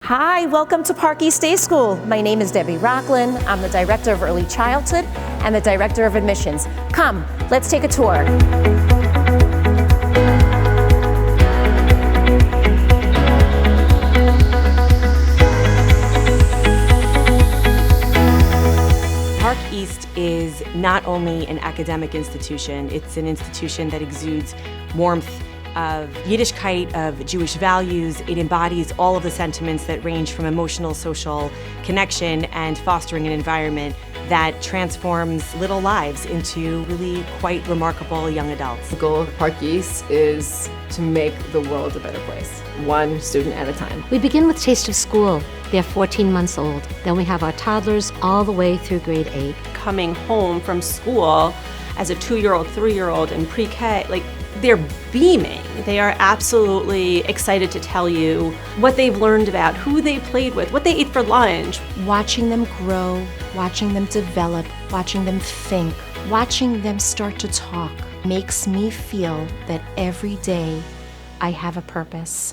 Hi, welcome to Park East Day School. My name is Debbie Rocklin. I'm the Director of Early Childhood and the Director of Admissions. Come, let's take a tour. Park East is not only an academic institution, it's an institution that exudes warmth of Yiddishkeit, of Jewish values. It embodies all of the sentiments that range from emotional, social connection and fostering an environment that transforms little lives into really quite remarkable young adults. The goal of Park East is to make the world a better place, one student at a time. We begin with Taste of School. They're 14 months old. Then we have our toddlers all the way through grade 8. Coming home from school as a 2-year-old, 3-year-old in pre-K, they're beaming. They are absolutely excited to tell you what they've learned about, who they played with, what they ate for lunch. Watching them grow, watching them develop, watching them think, watching them start to talk makes me feel that every day I have a purpose.